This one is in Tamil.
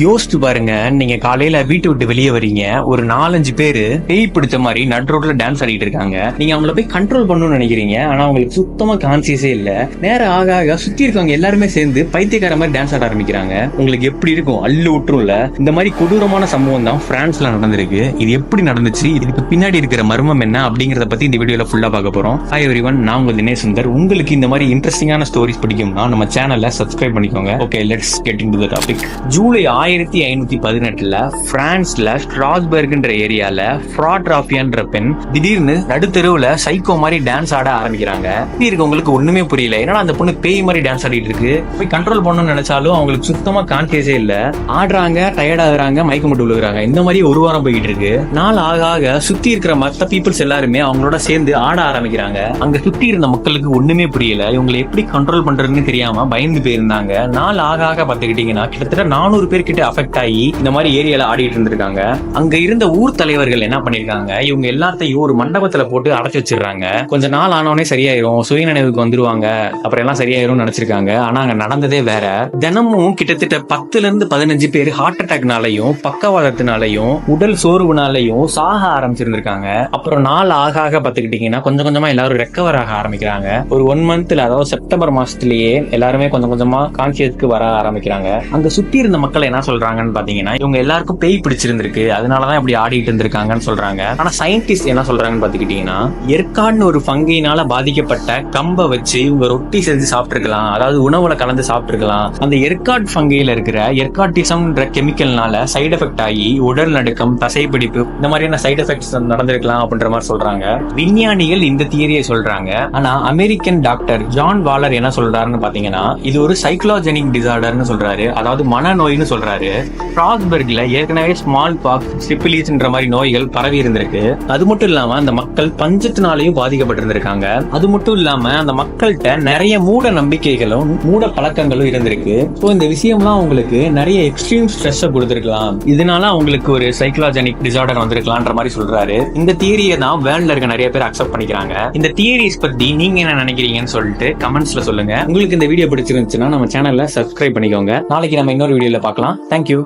யோசிச்சு பாருங்க, நீங்க காலையில வீட்டை விட்டு வெளியே வரீங்க, ஒரு 4-5 பேரு பேய் பிடிச்ச மாதிரி நட் ரோட்ல டான்ஸ் ஆடிட்டு இருக்காங்க. நீங்க அவங்கள போய் கண்ட்ரோல் பண்ணணும்னு நினைக்கிறீங்க, ஆனா அவங்களுக்கு சுத்தமா கான்சியஸே இல்ல. நேரம் ஆக ஆக சுத்தி இருக்கவங்க எல்லாருமே சேர்ந்து பைத்தியக்கார மாதிரி டான்ஸ் ஆட ஆரம்பிக்கிறாங்க. உங்களுக்கு எப்படி இருக்கும்? அள்ளு விட்டுரும்ல. இந்த மாதிரி கொடூரமான சம்பவம் தான் பிரான்ஸ்ல நடந்திருக்கு. இது எப்படி நடந்துச்சு, இதுக்கு பின்னாடி இருக்கிற மர்மம் என்ன அப்படிங்கறத பத்தி இந்த வீடியோல ஃபுல்லா பார்க்க போறோம். ஹாய் எவ்ரிவன், நான் உங்க தினேஷ் சுந்தர். உங்களுக்கு இந்த மாதிரி இன்ட்ரெஸ்டிங்கான ஸ்டோரிஸ் பிடிக்கும்னா நம்ம சேனலை சப்ஸ்கிரைப் பண்ணிக்கோங்க. Okay, let's get into the topic. July 1518 பிரான்ஸ்ல ஸ்ட்ராஸ்பர்க்ன்ற ஏரியால ஃப்ராட் ராஃபியான்ற பெண் திடீர்னு நடுத்தெருவுல சைக்கோ மாதிரி டான்ஸ் ஆட ஆரம்பிக்கிறாங்க. இப்படி இருக்கவங்களுக்கு ஒண்ணுமே புரியல, ஏன்னா அந்த பொண்ணு பேய் மாதிரி டான்ஸ் ஆடிட்டு இருக்கு. போய் கண்ட்ரோல் பண்ணணும்னு நினைச்சாலும் அவங்களுக்கு சுத்தமா கான்சியஸே இல்ல. ஆடுறாங்க, டயர்ட் ஆகுறாங்க, மயக்கம் மட்டும் விழுகுறாங்க. இந்த மாதிரி ஒரு வாரம் போயிட்டு இருக்கு. நாள் ஆக ஆக சுத்தி இருக்கிற மத்த பீப்புள்ஸ் எல்லாருமே அவங்களோட சேர்ந்து ஆட ஆரம்பிக்கிறாங்க. அங்க சுத்தி இருந்த மக்களுக்கு ஒண்ணுமே புரியல, இவங்களை எப்படி கண்ட்ரோல் பண்றதுன்னு தெரியாம பயந்து போயிருந்தாங்க. நாள் ஆக ஆக பாத்துக்கிட்டீங்கன்னா கிட்டத்தட்ட 400 பேர் கிட்ட அஃபெக்ட் ஆகி இந்த மாதிரி ஏரியால ஆடிட்டு இருந்திருக்காங்க. அங்க இருந்த ஊர் தலைவர்கள் என்ன பண்ணிருக்காங்க, இவங்க எல்லாத்தையும் ஒரு மண்டபத்துல போட்டு அடைச்சு வச்சிருக்காங்க. கொஞ்ச நாள் ஆனவனே சரியாயிரும், சுயநினைவுக்கு வந்துருவாங்க, அப்புறம் எல்லாம் சரியாயிரும் நினைச்சிருக்காங்க. ஆனா அங்க நடந்ததே வேற. தினமும் கிட்டத்தட்ட 10-15 பேர் ஹார்ட் அட்டாக்னாலையும் பக்கவாதத்தினாலையும் உடல் சோர்வுனாலையும் சாக ஆரம்பிச்சிருந்திருக்காங்க. அப்புறம் நாள் ஆக ஆக பாத்துக்கிட்டீங்கன்னா கொஞ்சம் கொஞ்சமா எல்லாரும் ரெக்கவர் ஆக ஆரம்பிக்கிறாங்க. ஒரு 1 மந்த்ல, அதாவது செப்டம்பர் மாசத்திலேயே எல்லாருமே கொஞ்சம் கொஞ்சமா கான்சியஸ்க்கு வர ஆரம்பிக்கிறாங்க. அங்க சுத்தி இருந்த மக்கள் என்ன சொல்றாங்கன்னு பாத்தீங்கன்னா, இவங்க எல்லாருக்கும் பேய் பிடிச்சிருந்திருக்கு, அதனாலதான் இப்படி ஆடிட்டு இருந்திருக்காங்கன்னு சொல்றாங்க. ஆனா சயின்டிஸ்ட் என்ன சொல்றாங்கன்னு பாத்துக்கிட்டீங்கன்னா, எர்காட்னு ஒரு ஃபங்கைனால பாதிக்கப்பட்ட கம்பை வச்சு இவங்க ரொட்டி செஞ்சு சாப்பிட்டுருக்கலாம், அதாவது உணவுல கலந்து சாப்பிட்டுருக்கலாம். அந்த எர்காட் ஃபங்கையில இருக்கிற எர்காட்டிசம்ன்ற கெமிக்கல்னால சைடு எஃபெக்ட் ஆகி உடல் நடுக்கம், தசைப்பிடிப்பு, இந்த மாதிரியான சைடு எஃபெக்ட்ஸ் நடந்திருக்கலாம் அப்படின்ற மாதிரி சொல்றாங்க. விஞ்ஞானிகள் இந்த தியரியை சொல்றாங்க. ஆனா அமெரிக்கன் டாக்டர் ஜான் வாலர் என்ன சொல்றாருன்னு பாத்தீங்கன்னா, இது ஒரு சைக்கலாஜெனிக் டிசார்டர்னு சொல்றாரு, அதாவது மனநோய்னு சொல்றாரு. ஸ்ட்ராஸ்பர்க்ல ஏற்கனவே ஸ்மால் பாக்ஸ், சிபிலிஸ்ன்ற மாதிரி நோய்கள் பரவி இருந்திருக்கு. அது மட்டும் இல்லாம அந்த மக்கள் பஞ்சத்தினாலையும் பாதிக்கப்பட்டிருந்திருக்காங்க. அது மட்டும் இல்லாம அந்த மக்கள்கிட்ட நிறைய மூட நம்பிக்கைகளும் மூட பழக்கங்களும் இருந்திருக்கு. ஸோ இந்த விஷயம்லாம் அவங்களுக்கு நிறைய எக்ஸ்ட்ரீம் ஸ்ட்ரெஸ் கொடுத்திருக்கலாம், இதனால அவங்களுக்கு ஒரு சைக்கலாஜெனிக் டிசார்டர் வந்திருக்கலாம்ன்ற மாதிரி சொல்றாரு. இந்த தியரியை தான் வேர்ல்ட்ல இருக்க நிறைய பேர் அக்செப்ட் பண்ணிக்கிறாங்க. இந்த தியரிஸ் பத்தி நீங்க என்ன நினைக்கிறீங்கன்னு சொல்லிட்டு கமெண்ட்ஸ்ல சொல்லுங்க. உங்களுக்கு இந்த வீடியோ பிடிச்சிருந்துச்சுன்னா நம்ம சேனல்ல சப்ஸ்கிரைப் பண்ணிக்கோங்க. நாளைக்கு நம்ம இன்னொரு வீடியோல பார்க்கலாம். தேங்க்யூ.